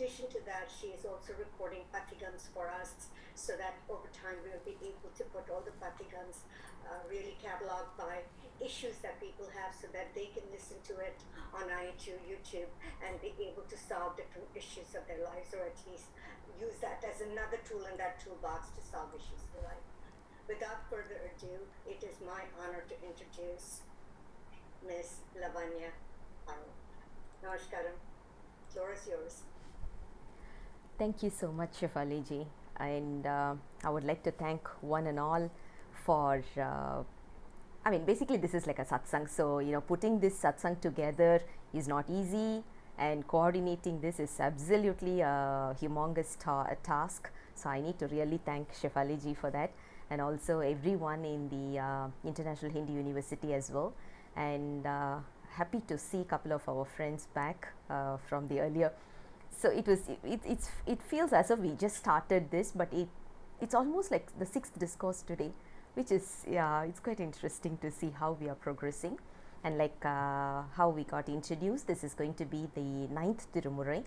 addition to that, she is also recording patigams for us so that over time we'll be able to put all the patigams really cataloged by issues that people have so that they can listen to it on iTunes, YouTube, and be able to solve different issues of their lives, or at least use that as another tool in that toolbox to solve issues in life. Without further ado, it is my honor to introduce Miss Lavanya Payal. Namaskaram. Floor is yours. Thank you so much, Shefali ji. And I would like to thank one and all for, basically, this is like a satsang. So, putting this satsang together is not easy, and coordinating this is absolutely a humongous task. So, I need to really thank Shefali ji for that, and also everyone in the International Hindi University as well. And happy to see a couple of our friends back from the earlier. So it feels as if we just started this, but it's almost like the 6th discourse today, which is, it's quite interesting to see how we are progressing. And like how we got introduced, this is going to be the 9th Thirumurai.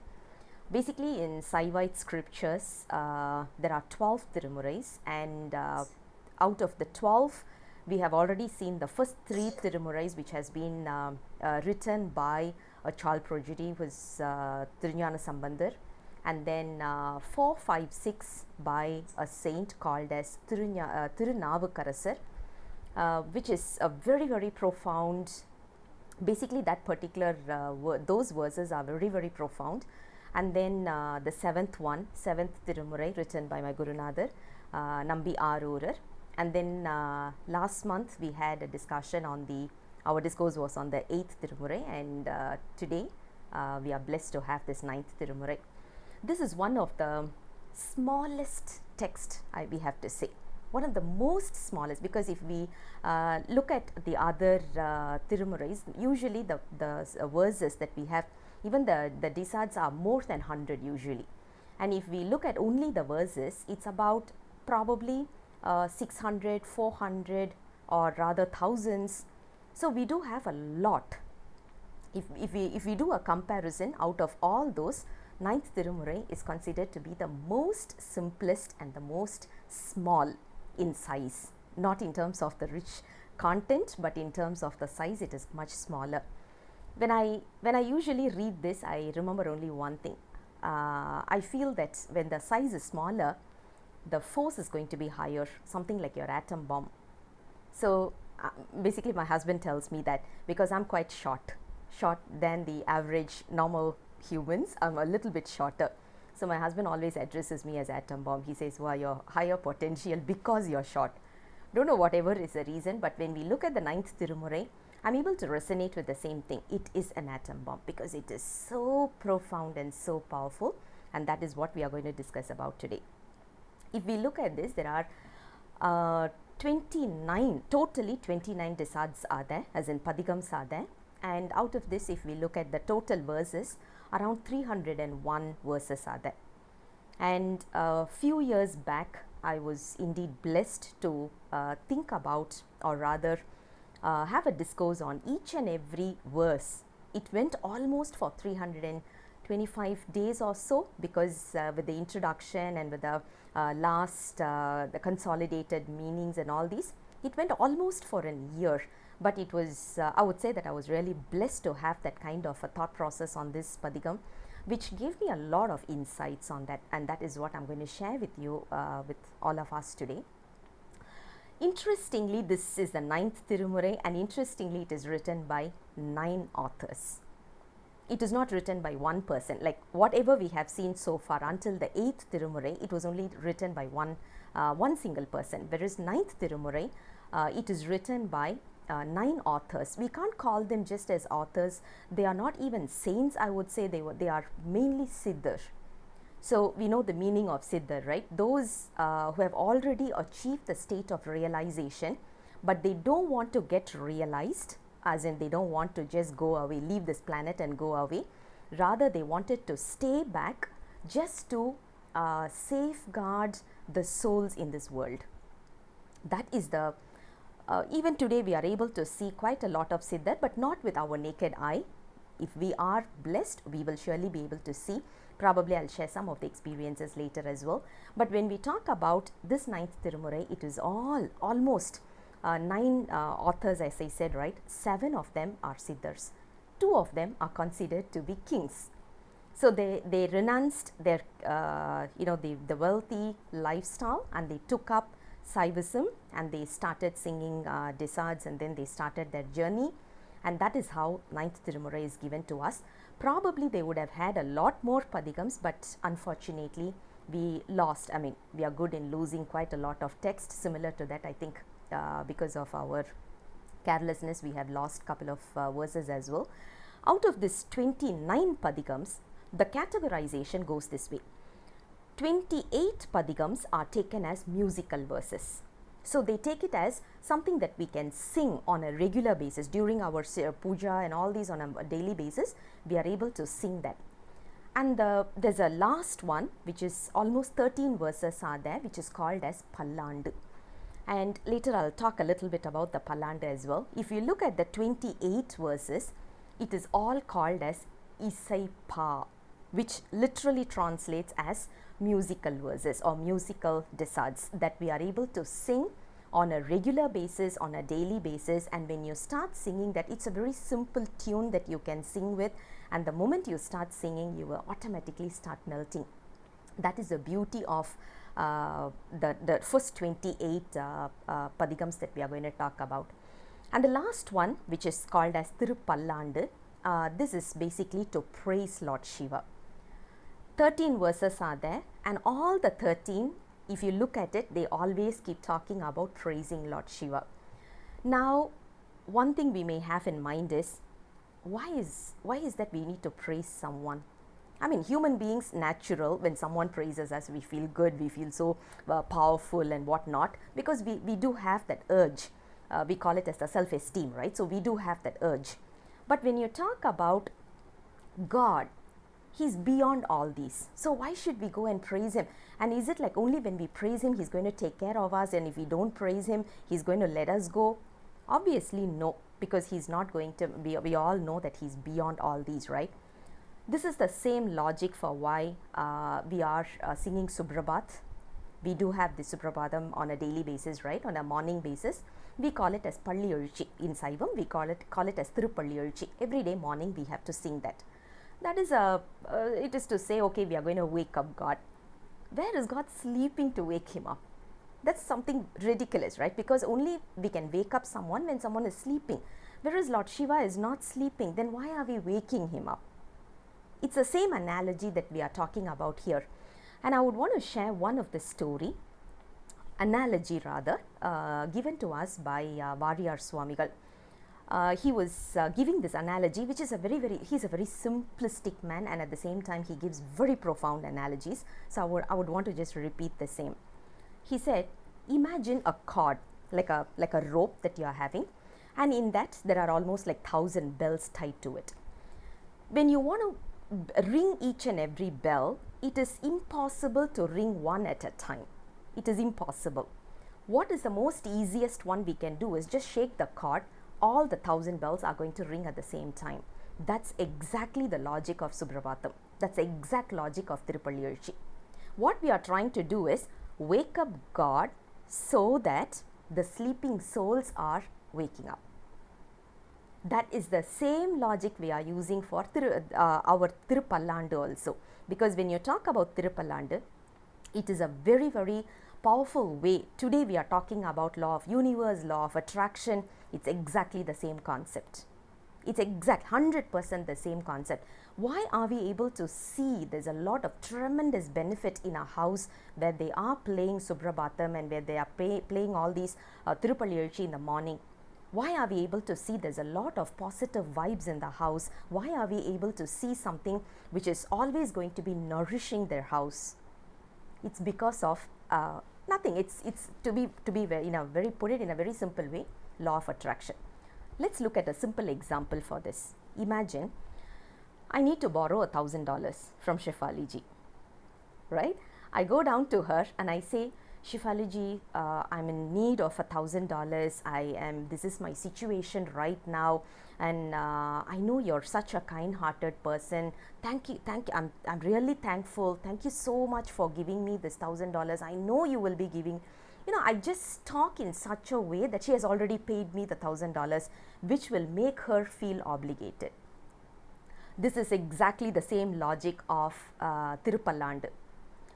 Basically, in Saivite scriptures, there are 12 Thirumurais, and out of the 12, we have already seen the first 3 Thirumurais, which has been written by a child prodigy, was Thiruñana Sambandar, and then 4, 5, 6 by a saint called as Thirunavukarasar, which is a very, very profound. Basically, that particular those verses are very, very profound. And then the 7th Thirumurai, written by my Gurunadhar, Nambi Arurar. And then last month we had a discussion on our discourse was on the 8th Thirumurai, and today we are blessed to have this 9th Thirumurai. This is one of the smallest text, we have to say. One of the most smallest, because if we look at the other Thirumurais, usually the verses that we have, even the desads are more than 100 usually. And if we look at only the verses, it's about probably 600, 400, or rather thousands. So we do have a lot. If we do a comparison, out of all those, 9th Thirumurai is considered to be the most simplest and the most small in size, not in terms of the rich content, but in terms of the size, it is much smaller. When I usually read this, I remember only one thing. I feel that when the size is smaller, the force is going to be higher, something like your atom bomb. So basically, my husband tells me that because I'm quite short than the average normal humans, I'm a little bit shorter. So my husband always addresses me as atom bomb. He says, "Wow, you're higher potential because you're short." Don't know whatever is the reason, but when we look at the 9th Thirumurai, I'm able to resonate with the same thing. It is an atom bomb because it is so profound and so powerful, and that is what we are going to discuss about today. If we look at this, there are 29 desads are there, as in padigams are there, and out of this, if we look at the total verses, around 301 verses are there. And a few years back, I was indeed blessed to think about, or rather have a discourse on each and every verse. It went almost for 325 days or so, because with the introduction and with the the consolidated meanings and all these, it went almost for a year. But it was, I would say that I was really blessed to have that kind of a thought process on this padigam, which gave me a lot of insights on that, and that is what I'm going to share with you, with all of us today. Interestingly, this is the 9th Thirumurai, and interestingly, it is written by 9 authors. It is not written by one person. Like whatever we have seen so far until the 8th Thirumurai, it was only written by one single person. Whereas 9th Thirumurai, it is written by 9 authors. We can't call them just as authors. They are not even saints, I would say. They are mainly Siddhar. So we know the meaning of Siddhar, right? Those who have already achieved the state of realization, but they don't want to get realized, as in they don't want to just go away, leave this planet and go away. Rather, they wanted to stay back just to safeguard the souls in this world. That is the even today we are able to see quite a lot of Siddhar, but not with our naked eye. if we are blessed, we will surely be able to see. Probably I'll share some of the experiences later as well. But when we talk about this ninth Thirumurai, it is almost 9 authors, as I said, right? 7 of them are Siddhars. 2 of them are considered to be kings. So they renounced their the wealthy lifestyle, and they took up Saivism, and they started singing Disards, and then they started their journey, and that is how ninth Thirumurai is given to us. Probably they would have had a lot more Padigams, but unfortunately we lost. I mean, we are good in losing quite a lot of text. Similar to that, I think because of our carelessness, we have lost couple of verses as well. Out of this 29 Padigams, the categorization goes this way. 28 Padigams are taken as musical verses. So they take it as something that we can sing on a regular basis during our puja and all these on a daily basis. We are able to sing that. And there's a last one, which is almost 13 verses are there, which is called as Pallandu. And later I'll talk a little bit about the Pallandu as well. If you look at the 28 verses, it is all called as Isaipaa, which literally translates as musical verses or musical disards that we are able to sing on a regular basis, on a daily basis. And when you start singing that, it's a very simple tune that you can sing with, and the moment you start singing, you will automatically start melting. That is the beauty of the first 28 Padigams that we are going to talk about. And the last one, which is called as Thiruppallandu, this is basically to praise Lord Shiva. 13 verses are there, and all the 13, if you look at it, they always keep talking about praising Lord Shiva. Now, one thing we may have in mind is, why is that we need to praise someone? I mean, human beings, natural, when someone praises us, we feel good, we feel so powerful and whatnot, because we do have that urge. We call it as the self-esteem, right? So we do have that urge. But when you talk about God, He's beyond all these. So why should we go and praise Him? And is it like only when we praise Him, He's going to take care of us, and if we don't praise Him, He's going to let us go? Obviously no, because He's not going to. We all know that He's beyond all these, right? This is the same logic for why we are singing Suprabhat. We do have the Suprabhatam on a daily basis, right? On a morning basis. We call it as Palli Ezhuchi. In Saivam, we call it as Thiruppallandu. Every day morning we have to sing that. That is it is to say, okay, we are going to wake up God. Where is God sleeping to wake Him up? That's something ridiculous, right? Because only we can wake up someone when someone is sleeping. Whereas Lord Shiva is not sleeping, then why are we waking Him up? It's the same analogy that we are talking about here. And I would want to share one of the analogy given to us by Variyar Swamigal. He was giving this analogy, which is he's a very simplistic man, and at the same time he gives very profound analogies. So I would want to just repeat the same. He said, imagine a cord, like a rope that you are having, and in that there are almost like 1,000 bells tied to it. When you want to ring each and every bell, it is impossible to ring one at a time. It is impossible. What is the most easiest one we can do is just shake the cord. All the 1,000 bells are going to ring at the same time. That's exactly the logic of Suprabhatam. That's the exact logic of Thiruppallandu. What we are trying to do is wake up God so that the sleeping souls are waking up. That is the same logic we are using for our Thiruppallandu also. Because when you talk about Thiruppallandu, it is a very, very powerful way. Today we are talking about law of universe, law of attraction. It's exactly the same concept. It's 100% the same concept. Why are we able to see there's a lot of tremendous benefit in a house where they are playing Suprabhatam and where they are playing all these Thiruppallandu in the morning? Why are we able to see there's a lot of positive vibes in the house? Why are we able to see something which is always going to be nourishing their house? It's because of nothing. It's to be very put it in a very simple way, law of attraction. Let's look at a simple example for this. Imagine I need to borrow $1,000 from Shefali ji, right? I go down to her and I say, Shifaliji, I'm in need of $1,000. This is my situation right now, and I know you're such a kind-hearted person. Thank you. I'm really thankful. Thank you so much for giving me this $1,000. I know you will be giving. I just talk in such a way that she has already paid me the $1,000, which will make her feel obligated. This is exactly the same logic of Thiruppallandu.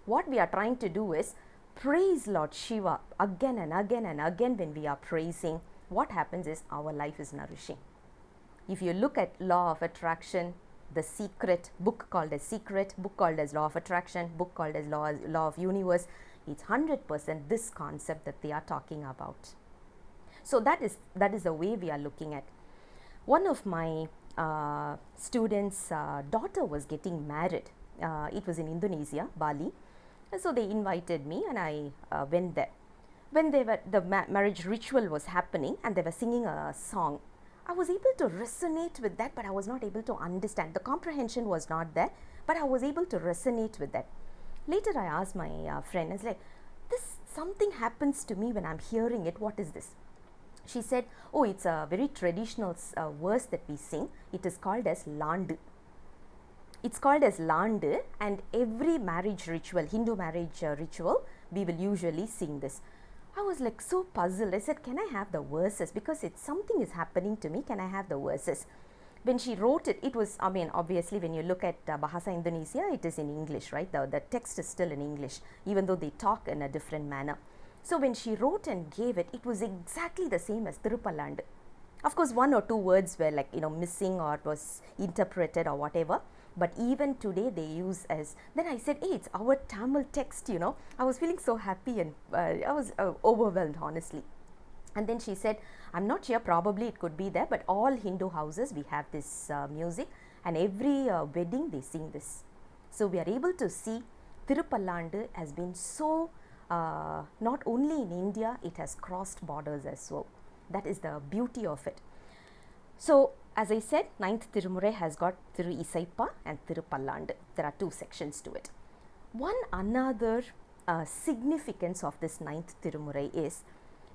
What we are trying to do is praise Lord Shiva again and again and again. When we are praising, what happens is our life is nourishing. If you look at law of attraction, the secret, book called as secret, book called as law of attraction, book called as law of universe, it's 100% this concept that they are talking about. So that is the way we are looking at. One of my students' daughter was getting married. It was in Indonesia, Bali. And so they invited me, and I went there. When the marriage ritual was happening and they were singing a song, I was able to resonate with that, but I was not able to understand. The comprehension was not there, but I was able to resonate with that. Later I asked my friend, I was like, something happens to me when I'm hearing it. What is this? She said, oh, it's a very traditional verse that we sing. It is called as Landu. It's called as Landu, and every marriage ritual, Hindu marriage ritual, we will usually sing this. I was like so puzzled. I said, can I have the verses? Because something is happening to me. Can I have the verses? When she wrote it, it was, obviously when you look at Bahasa Indonesia, it is in English, right? The text is still in English, even though they talk in a different manner. So when she wrote and gave it, it was exactly the same as Thiruppallandu. Of course, one or two words were like, missing or was interpreted or whatever. But even today they use as, then I said, hey, it's our Tamil text, I was feeling so happy, and I was overwhelmed, honestly. And then she said, I'm not sure, probably it could be there, but all Hindu houses, we have this music, and every wedding they sing this. So we are able to see Thiruppallandu has been so, not only in India, it has crossed borders as well. That is the beauty of it. So, as I said, 9th Thirumurai has got Thiru Isaipaa and Thiruppallandu. There are two sections to it. One another significance of this 9th Thirumurai is,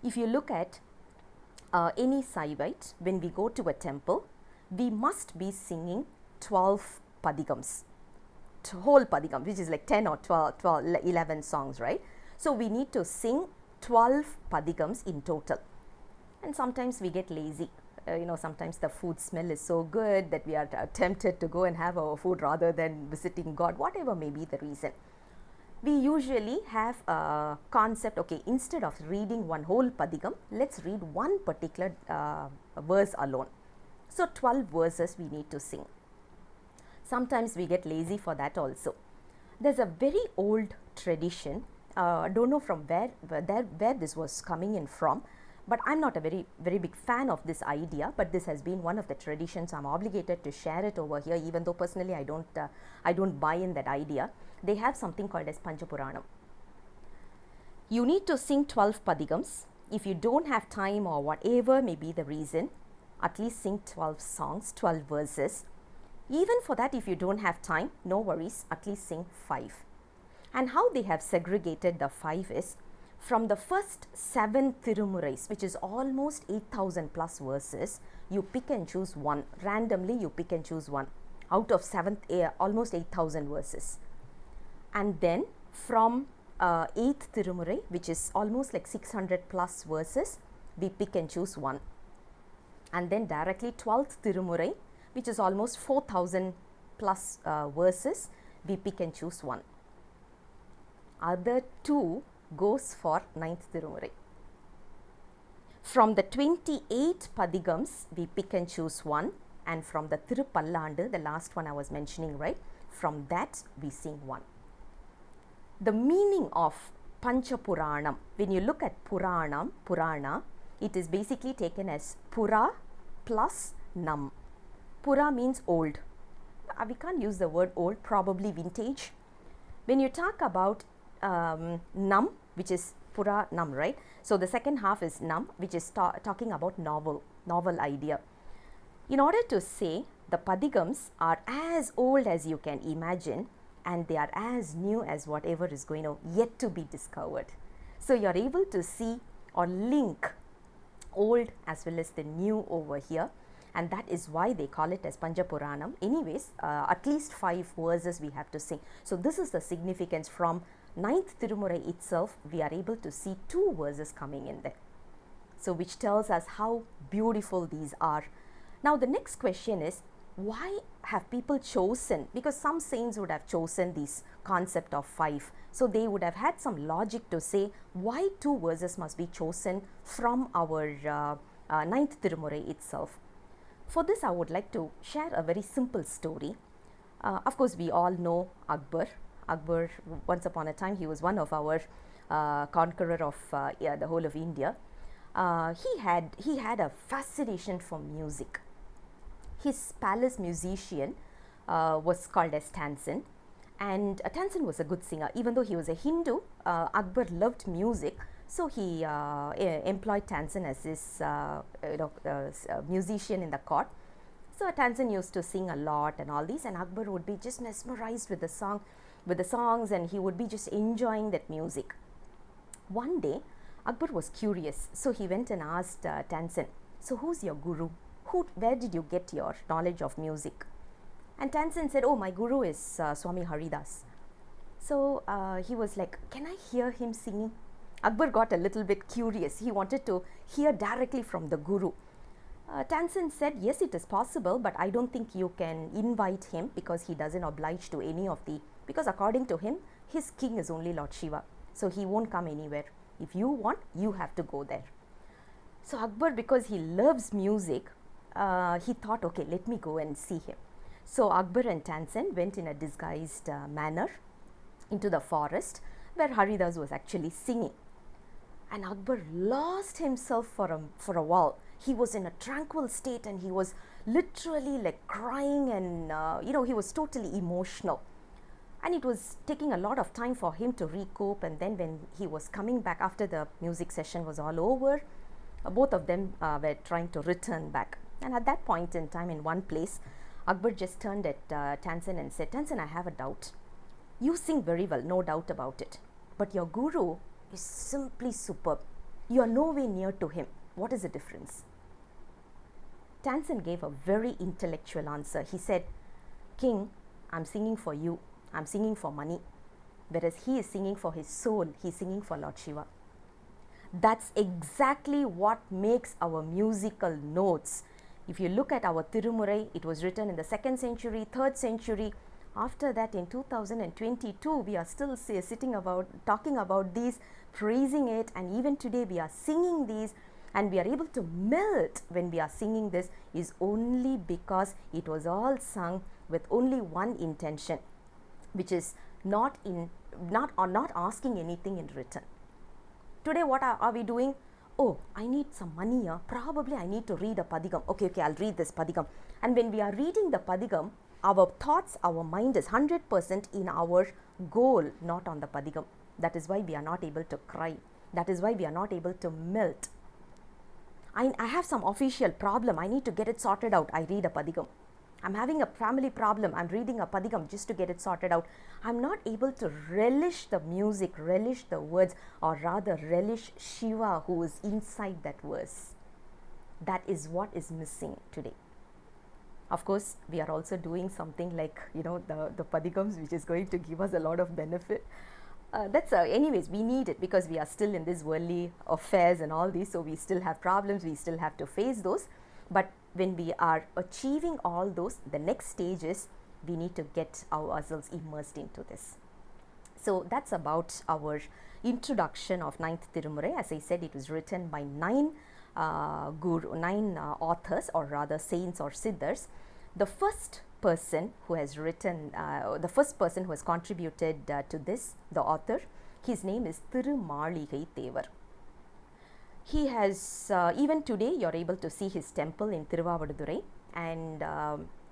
if you look at any Saivite, when we go to a temple, we must be singing 12 padigams, whole padigam, which is like 10 or 12, 11 songs, right? So we need to sing 12 padigams in total. And sometimes we get lazy. Sometimes the food smell is so good that we are tempted to go and have our food rather than visiting God, whatever may be the reason. We usually have a concept, okay, instead of reading one whole padigam, let's read one particular verse alone. So 12 verses we need to sing. Sometimes we get lazy for that also. There's a very old tradition, don't know from where this was coming in from, but I'm not a very big fan of this idea, but this has been one of the traditions. I'm obligated to share it over here, even though personally I don't buy in that idea. They have something called as Panchapuranam. You need to sing 12 padigams. If you don't have time or whatever may be the reason, at least sing 12 songs, 12 verses. Even for that, if you don't have time, no worries, at least sing 5. And how they have segregated the 5 is, from the first 7 Thirumurais, which is almost 8,000 plus verses, you pick and choose one. Randomly, you pick and choose one out of almost 8,000 verses. And then from 8th Thirumurai, which is almost like 600 plus verses, we pick and choose one. And then directly 12th Thirumurai, which is almost 4,000 plus verses, we pick and choose one. Other 2 goes for 9th Thirumurai. From the 28 padigams, we pick and choose one, and from the Thiruppallandu, the last one I was mentioning, right, from that we sing one. The meaning of Panchapuranam, when you look at Purana, it is basically taken as Pura plus Nam. Pura means old. We can't use the word old, probably vintage. When you talk about Nam, which is Pura Nam, right? So the second half is Nam, which is talking about novel idea. In order to say the padigams are as old as you can imagine, and they are as new as whatever is going to yet to be discovered. So you're able to see or link old as well as the new over here, and that is why they call it as Panjapuranam. Anyways, at least 5 verses we have to sing. So this is the significance. From 9th Thirumurai itself, we are able to see 2 verses coming in there. So which tells us how beautiful these are. Now the next question is, why have people chosen, because some saints would have chosen this concept of 5. So they would have had some logic to say why 2 verses must be chosen from our 9th Thirumurai itself. For this, I would like to share a very simple story. Of course, we all know Akbar. Akbar, once upon a time, he was one of our conqueror of the whole of India. He had a fascination for music. His palace musician was called as Tansen, and Tansen was a good singer. Even though he was a Hindu, Akbar loved music, so he employed Tansen as his musician in the court. So Tansen used to sing a lot and all these, and Akbar would be just mesmerized with the songs, and he would be just enjoying that music. One day, Akbar was curious, so he went and asked Tansen, "So who's your guru? Where did you get your knowledge of music?" And Tansen said, "Oh, my guru is Swami Haridas." So he was like, "Can I hear him singing?" Akbar got a little bit curious. He wanted to hear directly from the guru. Tansen said, "Yes, it is possible, but I don't think you can invite him because he doesn't oblige to any of because according to him, his king is only Lord Shiva. So he won't come anywhere. If you want, you have to go there." So Akbar, because he loves music, he thought, okay, let me go and see him. So Akbar and Tansen went in a disguised manner into the forest where Haridas was actually singing. And Akbar lost himself for a while. He was in a tranquil state, and he was literally like crying, and he was totally emotional. And it was taking a lot of time for him to recoup. And then when he was coming back after the music session was all over, both of them were trying to return back. And at that point in time, in one place, Akbar just turned at Tansen and said, "Tansen, I have a doubt. You sing very well, no doubt about it. But your guru is simply superb. You are nowhere near to him. What is the difference?" Tansen gave a very intellectual answer. He said, "King, I'm singing for you. I'm singing for money. Whereas he is singing for his soul. He's singing for Lord Shiva." That's exactly what makes our musical notes. If you look at our Thirumurai, it was written in the 2nd century, 3rd century. After that, in 2022, we are still talking about these, praising it, and even today we are singing these, and we are able to melt when we are singing this, is only because it was all sung with only one intention, which is not asking anything in return. Today, what are we doing? Oh, I need some money. Probably I need to read a padigam. Okay, I'll read this padigam. And when we are reading the padigam, our thoughts, our mind is 100% in our goal, not on the padigam. That is why we are not able to cry. That is why we are not able to melt. I have some official problem. I need to get it sorted out. I read a padigam. I'm having a family problem. I'm reading a padigam just to get it sorted out. I'm not able to relish the music, relish the words, or rather relish Shiva who is inside that verse. That is what is missing today. Of course, we are also doing something like, the padigams, which is going to give us a lot of benefit. Anyways, we need it because we are still in these worldly affairs and all these. So we still have problems. We still have to face those. But when we are achieving all those, the next stage is we need to get ourselves immersed into this. So that's about our introduction of 9th Thirumurai. As I said, it was written by 9 authors, or rather saints or siddhars. The first person who has written, the first person who has contributed to this, the author, his name is Thirumaligai Thevar. He has, even today, you're able to see his temple in Thiruppallandu, and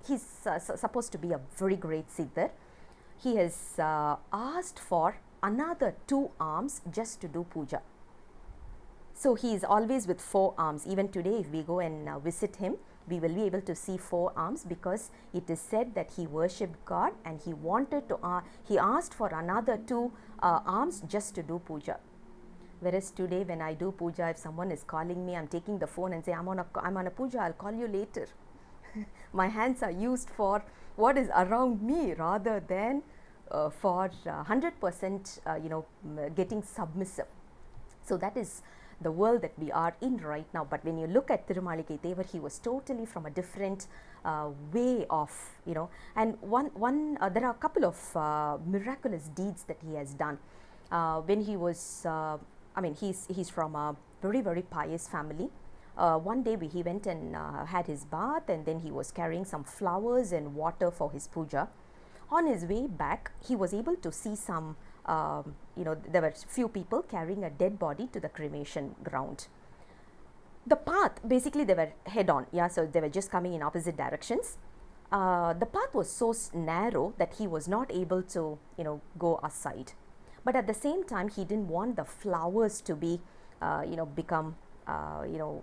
he's supposed to be a very great siddhar. He has asked for another 2 arms just to do puja. So he is always with 4 arms. Even today, if we go and visit him, we will be able to see 4 arms, because it is said that he worshipped God and he asked for another 2 arms just to do puja. Whereas today when I do puja, if someone is calling me, I'm taking the phone and say, I'm on a puja, I'll call you later. My hands are used for what is around me rather than for 100% getting submissive. So that is the world that we are in right now. But when you look at Thirumalikai Thevar, he was totally from a different way of, and there are a couple of miraculous deeds that he has done. When he was, he's from a very, very pious family. One day he went and had his bath, and then he was carrying some flowers and water for his puja. On his way back, he was able to see some, there were few people carrying a dead body to the cremation ground. The path, basically they were head on, so they were just coming in opposite directions. The path was so narrow that he was not able to, go aside. But at the same time, he didn't want the flowers to be, become,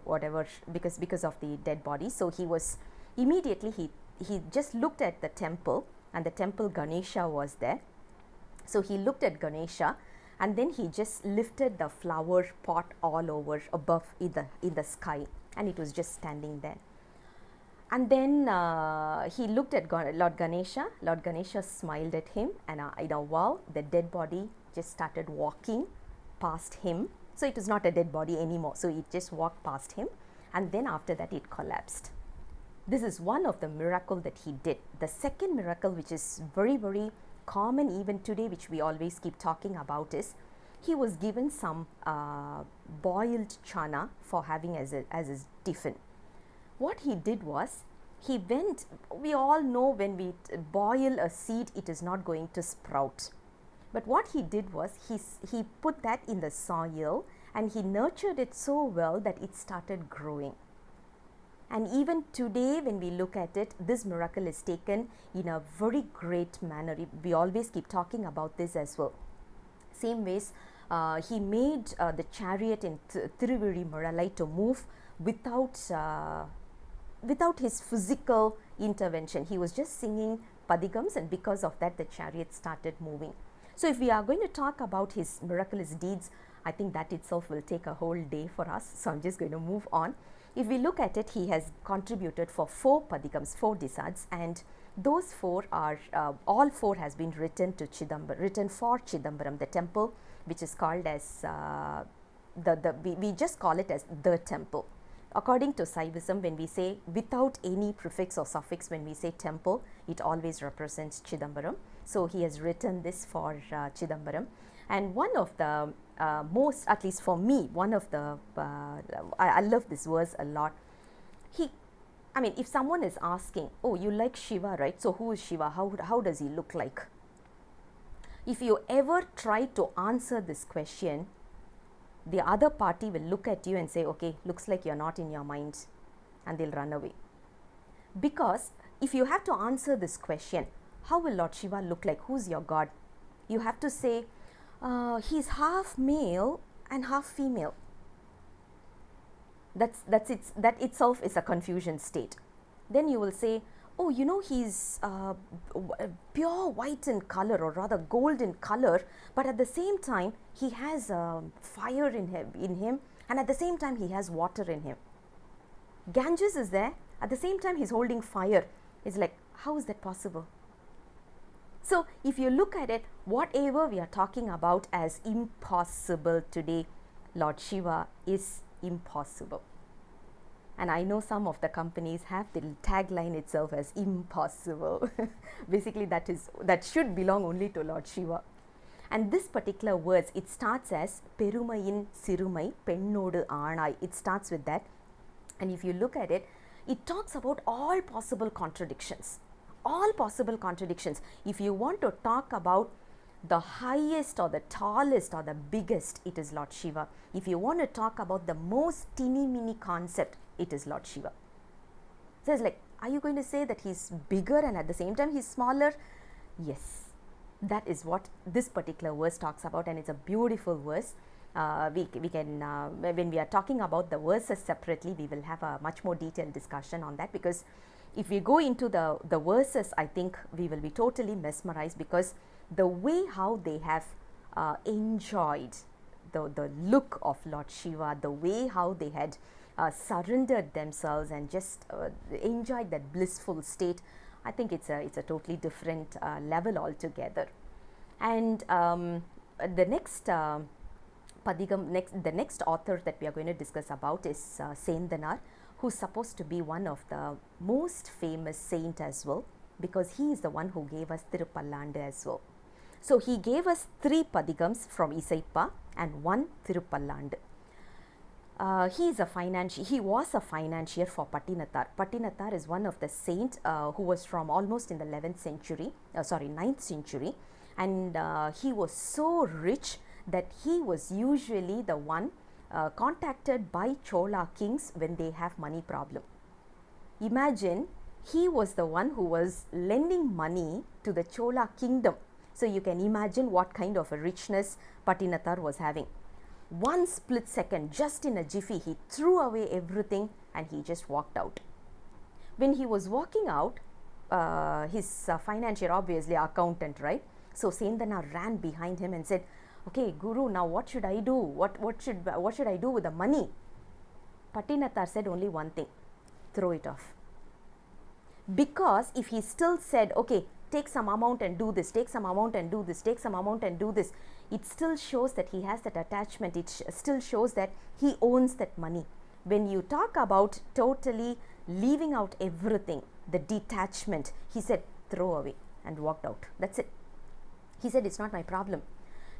whatever, because of the dead body. So he was immediately, he just looked at the temple, and the temple Ganesha was there. So he looked at Ganesha, and then he just lifted the flower pot all over above in the sky, and it was just standing there. And then he looked at Lord Ganesha. Lord Ganesha smiled at him, and wow, the dead body just started walking past him. So it was not a dead body anymore. So it just walked past him, and then after that it collapsed. This is one of the miracles that he did. The second miracle, which is very, very common even today, which we always keep talking about, is he was given some boiled chana for having as his tiffin. What he did was, he went, we all know when we boil a seed, it is not going to sprout. But what he did was, he put that in the soil, and he nurtured it so well that it started growing. And even today when we look at it, this miracle is taken in a very great manner. We always keep talking about this as well. Same ways, he made the chariot in Thiruppallandu to move without his physical intervention. He was just singing padigams, and because of that the chariot started moving. So if we are going to talk about his miraculous deeds, I think that itself will take a whole day for us. So I'm just going to move on. If we look at it, he has contributed for 4 padigams, 4 disads, and those 4 are, all 4 has been written for Chidambaram, the temple, which is called as, we just call it as the temple. According to Saivism, when we say without any prefix or suffix, when we say temple, it always represents Chidambaram. So he has written this for Chidambaram. And one of the most, at least for me, one of the, I love this verse a lot. If someone is asking, oh, you like Shiva, right? So who is Shiva? How does he look like? If you ever try to answer this question, the other party will look at you and say, okay, looks like you're not in your mind, and they'll run away. Because if you have to answer this question, how will Lord Shiva look like? Who's your God? You have to say, he's half male and half female. That itself is a confusion state. Then you will say, oh, he's pure white in color, or rather gold in color, but at the same time he has fire in him, and at the same time he has water in him. Ganges is there, at the same time he's holding fire. It's like, how is that possible? So if you look at it, whatever we are talking about as impossible today, Lord Shiva is impossible. And I know some of the companies have the tagline itself as impossible. Basically that should belong only to Lord Shiva. And this particular words, it starts as Perumayin Sirumai Pennodu Aanai. It starts with that. And if you look at it, it talks about all possible contradictions. All possible contradictions. If you want to talk about the highest or the tallest or the biggest, it is Lord Shiva. If you want to talk about the most teeny mini concept, it is Lord Shiva. So it's like, are you going to say that he's bigger and at the same time he's smaller? Yes, that is what this particular verse talks about, and it's a beautiful verse. We can, when we are talking about the verses separately, we will have a much more detailed discussion on that, because if we go into the verses, I think we will be totally mesmerized, because the way how they have enjoyed the look of Lord Shiva, the way how they had surrendered themselves and just enjoyed that blissful state, I think it's a totally different level altogether. And the next the next author that we are going to discuss about is Sendanar, who's supposed to be one of the most famous saint as well, because he is the one who gave us Thiruppallandu as well. So he gave us 3 padigams from Isaipaa and 1 Thiruppallandu. He was a financier for Pattinattar. Pattinattar is one of the saint who was from almost in the 9th century, and he was so rich that he was usually the one contacted by Chola kings when they have money problem. Imagine, he was the one who was lending money to the Chola kingdom. So you can imagine what kind of a richness Pattinattar was having. One split second, just in a jiffy, he threw away everything and he just walked out. When he was walking out, his financier, obviously accountant, right? So Sendanar ran behind him and said, "Okay, Guru, now what should I do? What should I do with the money?" Pattinattar said only one thing: throw it off. Because if he still said, "Okay, take some amount and do this, take some amount and do this, take some amount and do this," it still shows that he has that attachment. It still shows that he owns that money. When you talk about totally leaving out everything, the detachment, he said, throw away, and walked out. That's it. He said, it's not my problem.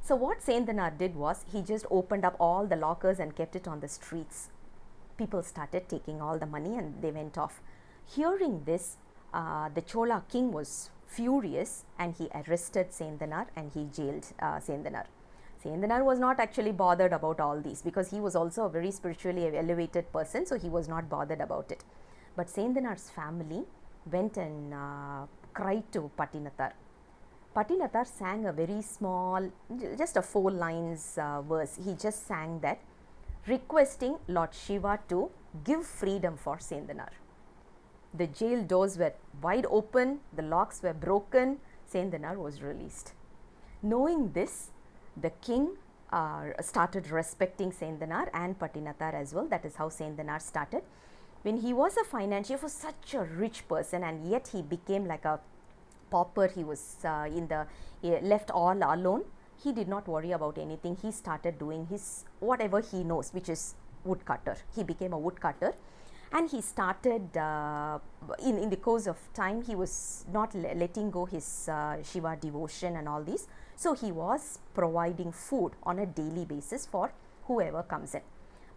So what Sendanar did was, he just opened up all the lockers and kept it on the streets. People started taking all the money and they went off. Hearing this, the Chola king was furious and he arrested Sendanar and he jailed Sendanar. Sendanar was not actually bothered about all these, because he was also a very spiritually elevated person, so he was not bothered about it. But Sendanar's family went and cried to Pattinattar. Pattinattar sang a very small, just a 4 lines verse. He just sang that, requesting Lord Shiva to give freedom for Sendanar. The jail doors were wide open, the locks were broken, Sendanar was released. Knowing this, the king started respecting Sendanar and Pattinattar as well. That is how Sendanar started. When he was a financier, he was such a rich person, and yet he became like a pauper. He was left all alone. He did not worry about anything. He started doing his whatever he knows, which is woodcutter. He became a woodcutter. And he started, in the course of time, he was not letting go his Shiva devotion and all these. So he was providing food on a daily basis for whoever comes in.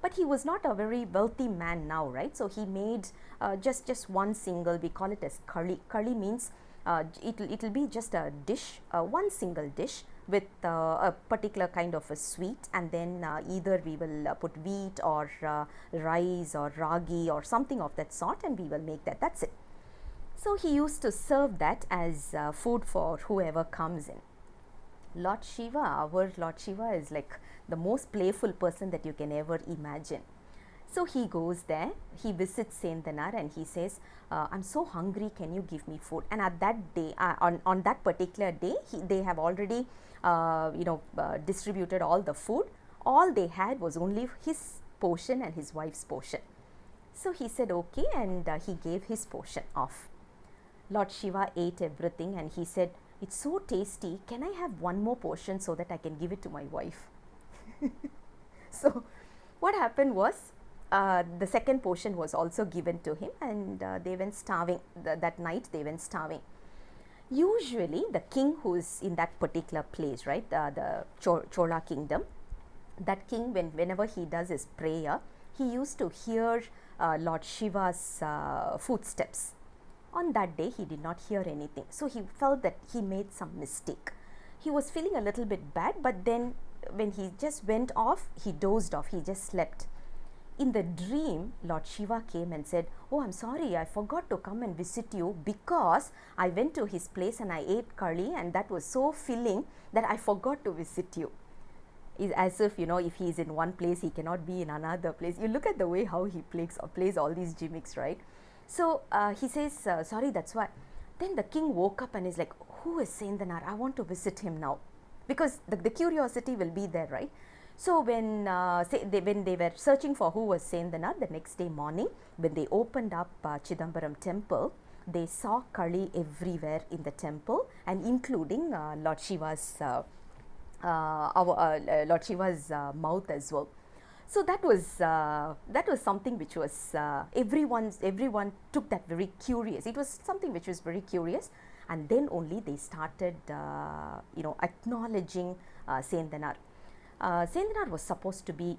But he was not a very wealthy man now, right? So he made just one single, we call it as curry. Curry means it'll be just a dish, one single dish with a particular kind of a sweet, and then either we will put wheat or rice or ragi or something of that sort, and we will make that. That's it. So he used to serve that as food for whoever comes in. Lord Shiva, our Lord Shiva, is like the most playful person that you can ever imagine. So he goes there, he visits Sendanar and he says, I'm so hungry, can you give me food? And at that day, on that particular day, they have already distributed all the food. All they had was only his portion and his wife's portion. So he said okay, and he gave his portion off. Lord Shiva ate everything and he said, it's so tasty, can I have one more portion so that I can give it to my wife? So what happened was, the second portion was also given to him, and they went starving. That night they went starving. Usually the king who is in that particular place, right, the Chola kingdom, that king, whenever he does his prayer, he used to hear Lord Shiva's footsteps. On that day he did not hear anything, so he felt that he made some mistake. He was feeling a little bit bad, but then when he just went off, he dozed off, he just slept. In the dream, Lord Shiva came and said, oh, I'm sorry, I forgot to come and visit you because I went to his place and I ate curry, and that was so filling that I forgot to visit you. It's as if, if he is in one place, he cannot be in another place. You look at the way how he plays all these gimmicks, right? So he says, sorry, that's why. Then the king woke up and is like, who is Sendanar? I want to visit him now. Because the curiosity will be there, right? So when when they were searching for who was Sendanar, the next day morning, when they opened up Chidambaram temple, they saw Kali everywhere in the temple, and including Lord Shiva's Lord Shiva's mouth as well. So that was something which was everyone took that very curious. It was something which was very curious, and then only they started acknowledging Sendanar. Sendanar was supposed to be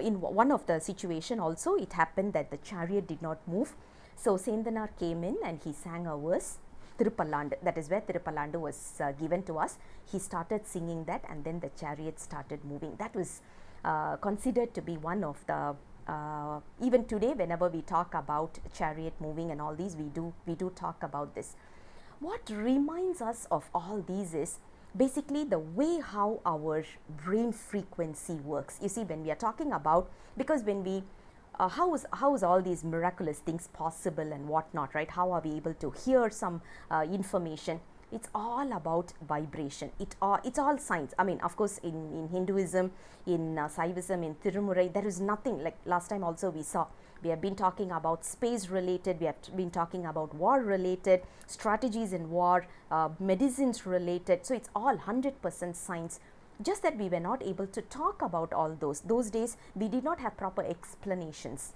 in one of the situation also. It happened that the chariot did not move, so Sendanar came in and he sang a verse. Thiruppallandu, that is where Thiruppallandu was given to us. He started singing that, and then the chariot started moving. That was considered to be one of the even today, whenever we talk about chariot moving and all these, we do talk about this. What reminds us of all these is basically the way how our brain frequency works. You see, when we are talking about, because when we how is all these miraculous things possible and whatnot, right? How are we able to hear some information? It's all about vibration. It's all science. I mean, of course, in Hinduism, in Saivism, in Thirumurai, there is nothing. Like last time also we have been talking about space related, we have been talking about war related, strategies in war, medicines related. So it's all 100% science. Just that we were not able to talk about all those. Those days, we did not have proper explanations.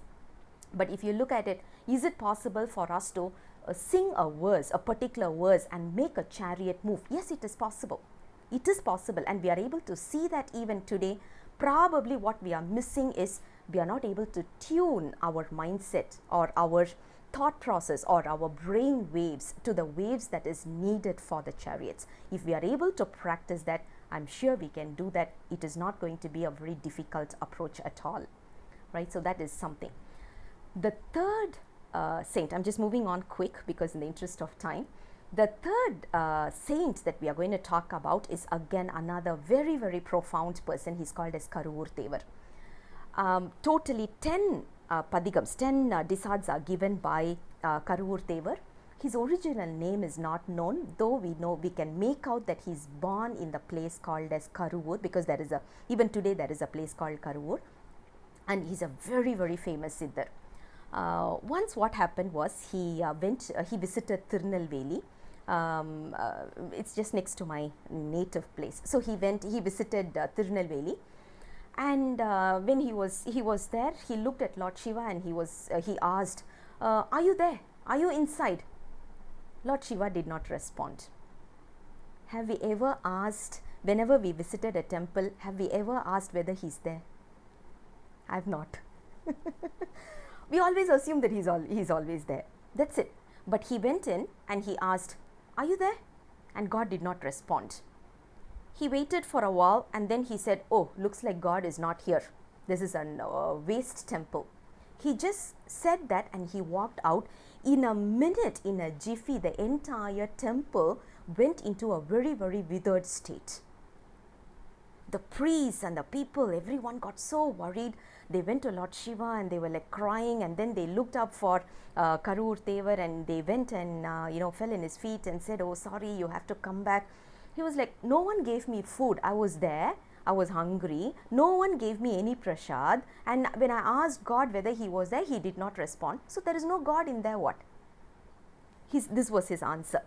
But if you look at it, is it possible for us to sing a verse, a particular verse, and make a chariot move? Yes, it is possible. It is possible, and we are able to see that even today. Probably what we are missing is we are not able to tune our mindset or our thought process or our brain waves to the waves that is needed for the chariots. If we are able to practice that, I'm sure we can do that. It is not going to be a very difficult approach at all, right? So that is something. The third saint, I'm just moving on quick because in the interest of time. The third saint that we are going to talk about is again another very, very profound person. He's called as Karuvur Totally 10 padigams, 10 disads are given by Karuvur. His original name is not known, though we can make out that he's born in the place called as Karuvur, because even today there is a place called Karuvur, and he's a very, very famous Siddhar. Once what happened was he visited Tirunelveli. It's just next to my native place. So he visited Tirunelveli, and when he was there, he looked at Lord Shiva and he asked, "Are you there? Are you inside?" Lord Shiva did not respond. Have we ever asked, whenever we visited a temple, have we ever asked whether he's there? I have not. We always assume that he's always there. That's it. But he went in and he asked, "Are you there?" And God did not respond. He waited for a while and then he said, "Oh, looks like God is not here. This is a waste temple." He just said that and he walked out. In a minute, in a jiffy, the entire temple went into a very, very withered state. The priests and the people, everyone got so worried. They went to Lord Shiva and they were like crying, and then they looked up for Karuvur and they went and fell in his feet and said, "Oh, sorry, you have to come back." He was like, "No one gave me food. I was there. I was hungry. No one gave me any prasad. And when I asked God whether he was there, he did not respond. So there is no God in there, what?" This was his answer.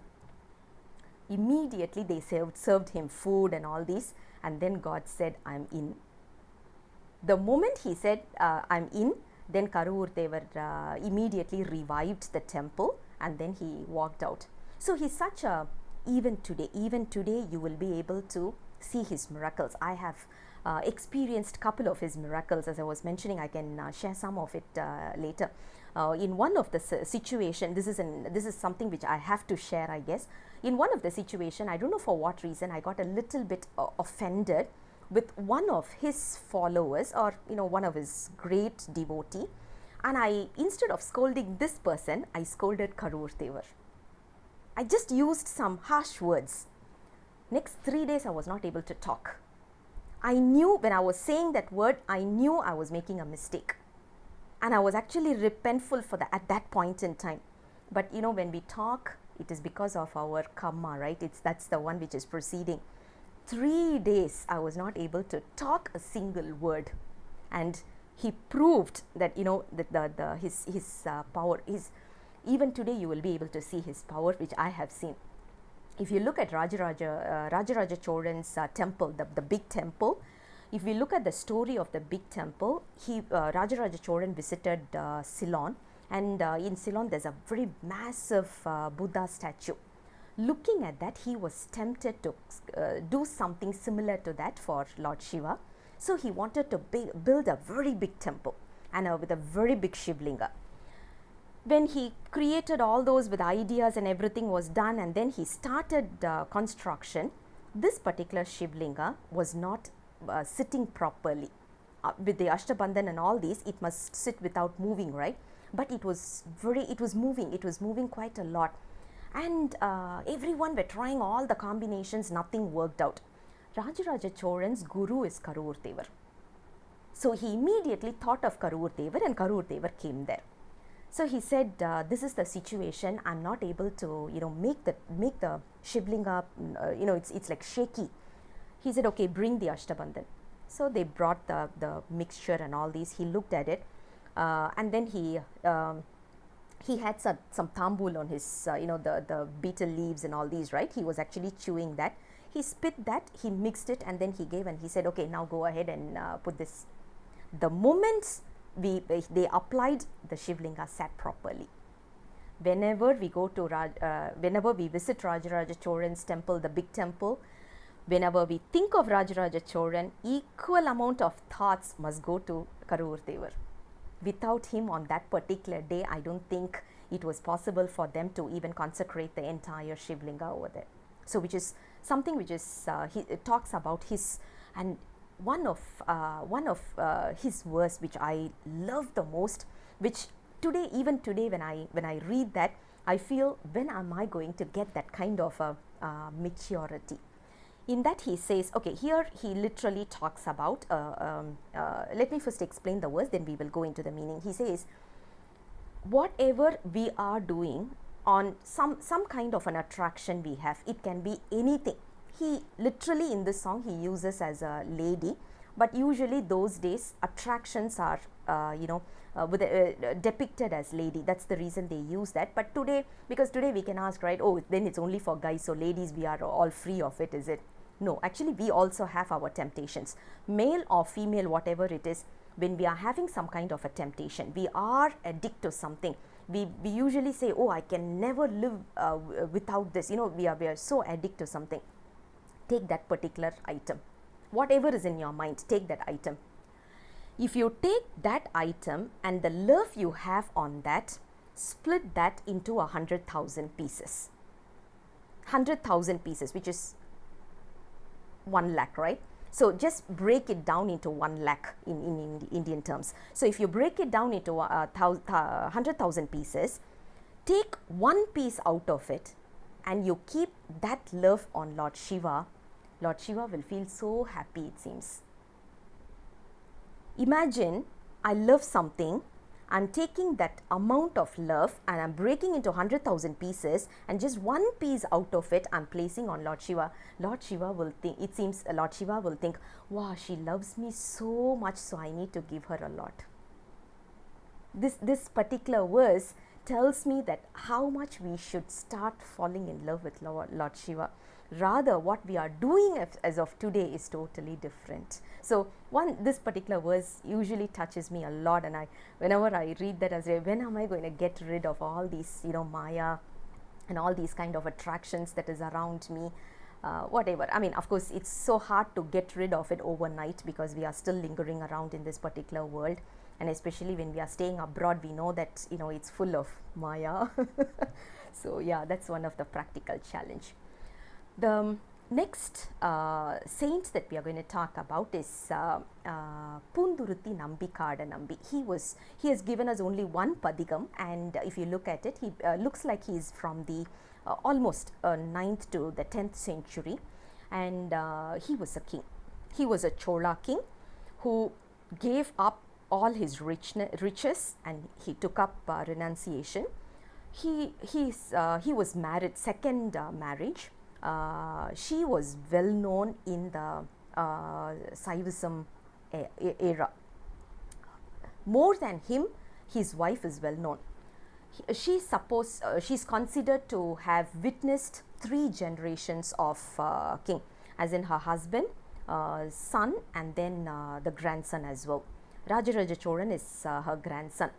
Immediately they served him food and all this, and then God said, "I'm in." The moment he said, "I'm in," then Karuvur immediately revived the temple and then he walked out. So he's such a, even today you will be able to see his miracles. I have experienced couple of his miracles. As I was mentioning, I can share some of it later. In one of the situation, this is something which I have to share, I guess. In one of the situation, I don't know for what reason, I got a little bit offended with one of his followers, or one of his great devotee, and I, instead of scolding this person, I scolded Karuvur. I just used some harsh words. Next 3 days I was not able to talk. I knew when I was saying that word, I knew I was making a mistake, and I was actually repentful for that at that point in time. But when we talk, it is because of our karma, right? That's the one which is proceeding. 3 days I was not able to talk a single word, and he proved that, you know, that his power is, even today you will be able to see his power, which I have seen. If you look at Rajaraja Cholan's temple, the big temple, if we look at the story of the big temple, Rajaraja Cholan visited Ceylon, and in Ceylon there's a very massive Buddha statue. Looking at that, he was tempted to do something similar to that for Lord Shiva. So he wanted to build a very big temple and with a very big Shivlinga. When he created all those with ideas and everything was done, and then he started construction, this particular Shivlinga was not sitting properly. With the Ashtabandhan and all these, it must sit without moving, right? But it was moving quite a lot. And everyone were trying all the combinations, nothing worked out. Rajaraja Cholan's guru is Karur Devar. So he immediately thought of Karur Devar, and Karur Devar came there. So he said, this is the situation, I'm not able to, you know, make the Shivlinga, you know, it's like shaky. He said, okay, bring the Ashtabandhan. So they brought the mixture and all these. He looked at it, and then he had some tambul on his, you know, the betel leaves and all these, right? He was actually chewing that. He spit that, he mixed it, and then he gave, and he said, okay, now go ahead and put this. The moment they applied, the Shivlinga sat properly. Whenever we go to whenever we visit Rajaraja Cholan's temple, the big temple, whenever we think of Rajaraja Cholan, equal amount of thoughts must go to Karur Devar. Without him on that particular day, I don't think it was possible for them to even consecrate the entire Shivlinga over there. So which is something which is, it talks about his, and one of his verse which I love the most, which today, even today when I read that, I feel, when am I going to get that kind of a maturity? In that he says, okay, here he literally talks about, let me first explain the verse, then we will go into the meaning. He says, whatever we are doing on some kind of an attraction we have, it can be anything. He literally, in this song, he uses as a lady, but usually those days attractions are depicted as lady. That's the reason they use that. But today, because today we can ask, right, oh, then it's only for guys, so ladies, we are all free of it, is it? No, actually we also have our temptations, male or female, whatever it is. When we are having some kind of a temptation, we are addicted to something, we usually say, oh, I can never live without this, you know, we are so addicted to something. Take that particular item, whatever is in your mind, take that item. If you take that item and the love you have on that, split that into 100,000 pieces. 100,000 pieces, which is 1 lakh, right? So just break it down into 1 lakh in Indian terms. So if you break it down into 100,000 pieces, take one piece out of it and you keep that love on Lord Shiva, Lord Shiva will feel so happy, it seems. Imagine I love something, I'm taking that amount of love and I'm breaking into 100,000 pieces, and just one piece out of it I'm placing on Lord Shiva. Lord Shiva will think, it seems Lord Shiva will think, wow, she loves me so much, so I need to give her a lot. This particular verse tells me that how much we should start falling in love with Lord Shiva. Rather, what we are doing as of today is totally different. So this particular verse usually touches me a lot, and whenever I read that, I say, when am I going to get rid of all these, you know, Maya and all these kind of attractions that is around me, whatever. I mean, of course, it's so hard to get rid of it overnight because we are still lingering around in this particular world. And especially when we are staying abroad, we know that, you know, it's full of Maya. So yeah, that's one of the practical challenge. The next saint that we are going to talk about is Poonduruthi Nambi Kada Nambi. He has given us only one padigam, and if you look at it, he looks like he is from the almost 9th to the 10th century, and he was a king. He was a Chola king who gave up all his riches and he took up renunciation. He was married, second marriage, she was well known in the Saivism era. More than him, his wife is well known. She's considered to have witnessed 3 generations of king, as in her husband, son, and then the grandson as well. Rajaraja Cholan is her grandson.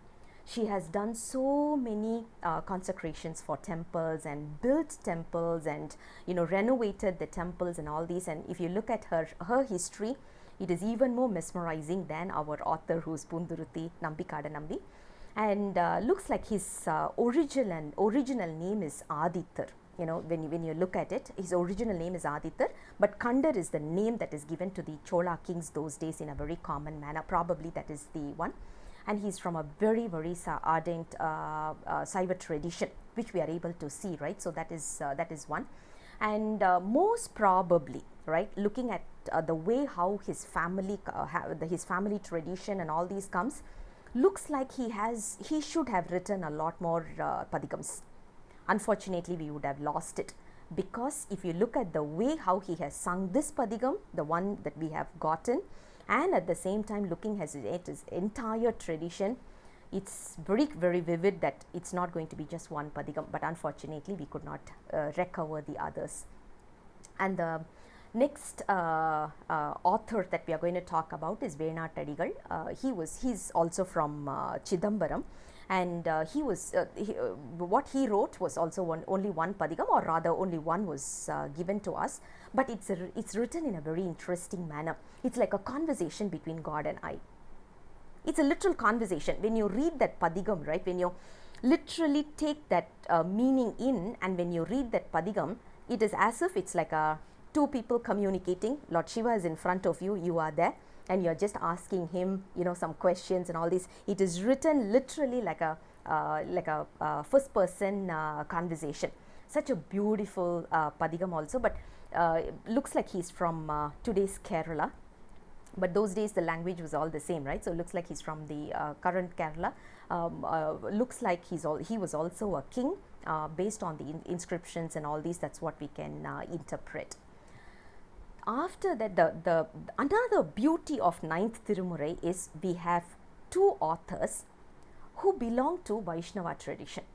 She has done so many consecrations for temples and built temples and renovated the temples and all these. And if you look at her history, it is even more mesmerizing than our author, who's Punduruthi Nambi Kadanambi. And looks like his original name is Adithar. When you look at it, his original name is Adithar, but Kandar is the name that is given to the Chola kings those days in a very common manner. Probably that is the one. And he's from a very, very ardent Saiva tradition, which we are able to see, right? So that is one. And most probably, right, looking at the way how his family tradition and all these comes, looks like he should have written a lot more padigams. Unfortunately, we would have lost it, because if you look at the way how he has sung this padigam, the one that we have gotten, and at the same time looking at his entire tradition, it's very, very vivid that it's not going to be just one padigam, but unfortunately we could not recover the others. And the next author that we are going to talk about is Vena Tadigal. He's also from Chidambaram, and what he wrote was also only one padigam, or rather only one was given to us, but it's written in a very interesting manner. It's like a conversation between God and I. It's a literal conversation. When you read that padigam, right, when you literally take that meaning in, and when you read that padigam, it is as if it's like two people communicating. Lord Shiva is in front of you, you are there, and you're just asking him, some questions and all this. It is written literally like a first person conversation. Such a beautiful padigam also, but looks like he's from today's Kerala. But those days the language was all the same, right? So it looks like he's from the current Kerala. Looks like he was also a king based on the inscriptions and all these. That's what we can interpret. After that, the another beauty of ninth Thirumurai is we have 2 authors who belong to Vaishnava tradition.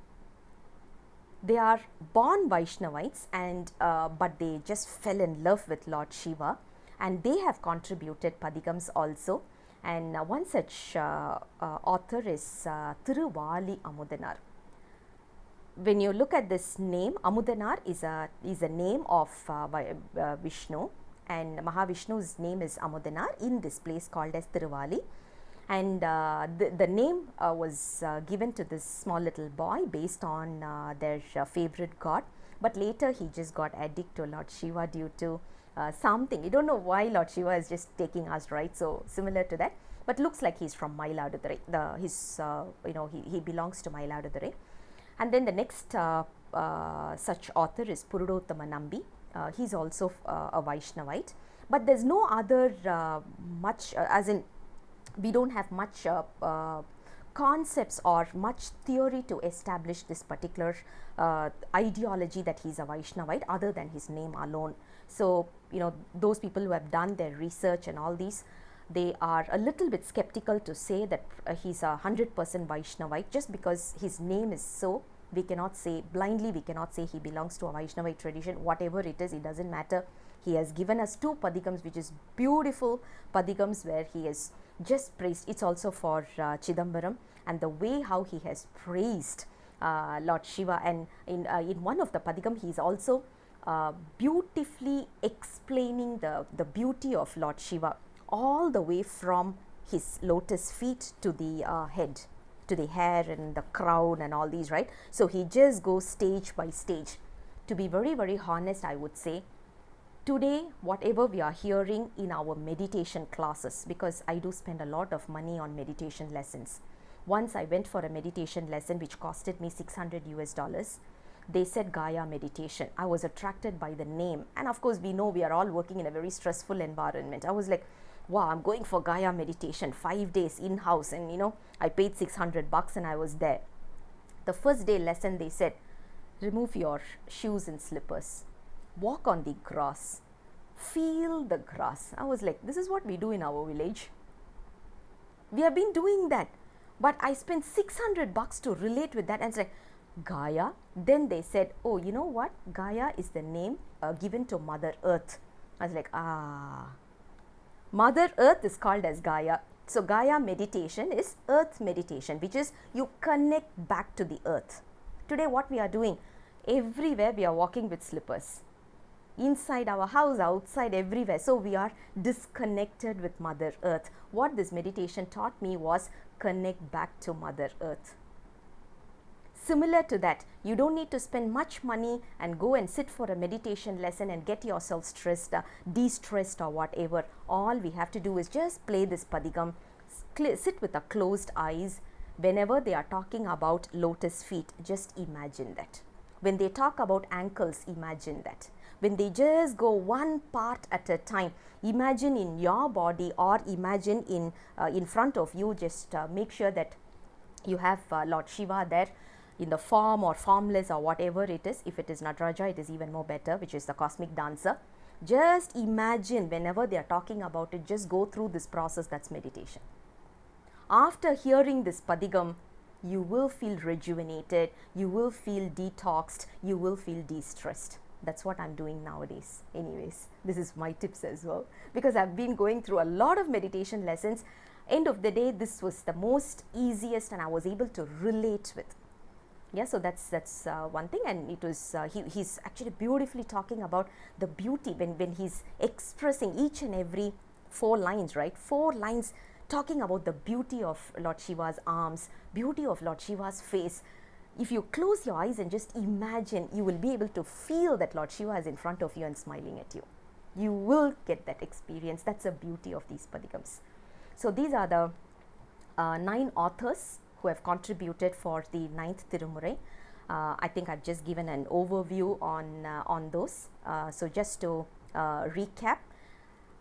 They are born Vaishnavites, and but they just fell in love with Lord Shiva, and they have contributed padigams also. And one such author is Thiruvali Amudanar. When you look at this name, Amudanar is a name of Vishnu, and Mahavishnu's name is Amudanar in this place called as Thiruvali. And the name was given to this small little boy based on their favorite god, but later he just got addicted to Lord Shiva due to something. You don't know why Lord Shiva is just taking us, right? So similar to that, but looks like he's from Mailadurai. He belongs to Mailadurai. And then the next such author is Purudottama Nambi. He's also a Vaishnavite, but there's no other much as in we don't have much concepts or much theory to establish this particular ideology that he's a Vaishnavite other than his name alone. So those people who have done their research and all these, they are a little bit skeptical to say that he's 100% Vaishnavite. Just because his name is so, we cannot say blindly, we cannot say he belongs to a Vaishnavite tradition. Whatever it is, it doesn't matter. He has given us 2 padigams, which is beautiful padigams, where he has just praised. It's also for Chidambaram, and the way how he has praised Lord Shiva, and in one of the padigam he is also beautifully explaining the beauty of Lord Shiva, all the way from his lotus feet to the head, to the hair and the crown and all these, right? So he just goes stage by stage. To be very, very honest, I would say today whatever we are hearing in our meditation classes, because I do spend a lot of money on meditation lessons. Once I went for a meditation lesson which costed me $600. They said Gaya meditation. I was attracted by the name, and of course we know we are all working in a very stressful environment. I was like, wow, I'm going for Gaya meditation, 5 days in-house, and I paid $600 and I was there. The first day lesson they said, remove your shoes and slippers. walk on the grass, feel the grass. I was like, this is what we do in our village. We have been doing that, but I spent $600 to relate with that, and it's like, Gaia. Then they said, oh, you know what? Gaia is the name given to Mother Earth. I was like, Mother Earth is called as Gaia. So Gaia meditation is earth meditation, which is you connect back to the earth. Today what we are doing, everywhere we are walking with slippers. Inside our house, outside, everywhere. So we are disconnected with Mother Earth. What this meditation taught me was connect back to Mother Earth. Similar to that, you don't need to spend much money and go and sit for a meditation lesson and get yourself stressed, de-stressed or whatever. All we have to do is just play this padigam, sit with a closed eyes. Whenever they are talking about lotus feet, just imagine that. When they talk about ankles, imagine that. When they just go one part at a time, imagine in your body or imagine in front of you. Just make sure that you have Lord Shiva there in the form or formless or whatever it is. If it is Nataraja, it is even more better, which is the cosmic dancer. Just imagine whenever they are talking about it, just go through this process. That's meditation. After hearing this padigam, you will feel rejuvenated, you will feel detoxed, you will feel de-stressed. That's what I'm doing nowadays. Anyways, this is my tips as well, because I've been going through a lot of meditation lessons. End of the day, this was the most easiest and I was able to relate with. Yeah, so that's one thing, and it was he's actually beautifully talking about the beauty when he's expressing each and every 4 lines, right? 4 lines talking about the beauty of Lord Shiva's arms, beauty of Lord Shiva's face. If you close your eyes and just imagine, you will be able to feel that Lord Shiva is in front of you and smiling at you. You will get that experience. That's the beauty of these padigams. So these are the 9 authors who have contributed for the 9th Thirumurai. I think I've just given an overview on those. So just to recap,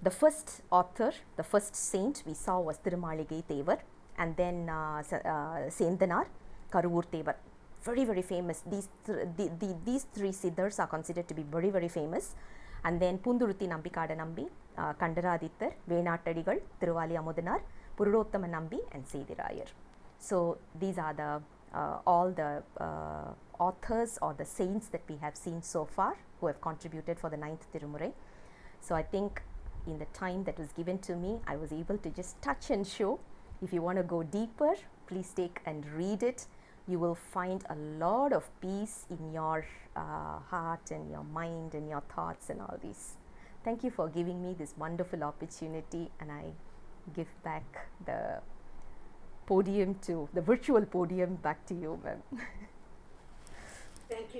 the first author, the first saint we saw was Thirumaligai Thevar, and then Sendanar, Karuvur Thevar. Very, very famous. These 3 siddhars are considered to be very, very famous. And then Punduruthi Nambi Kadanambi, Kandaradittar, Venattadigal, Thiruvali Amudanar, Purudottama Nambi, and Sedirayar. So these are the all the authors or the saints that we have seen so far who have contributed for the 9th Thirumurai. So I think in the time that was given to me, I was able to just touch and show. If you want to go deeper, please take and read it. You will find a lot of peace in your heart and your mind and your thoughts and all these. Thank you for giving me this wonderful opportunity, and I give back the podium to the virtual podium back to you, ma'am. Thank you.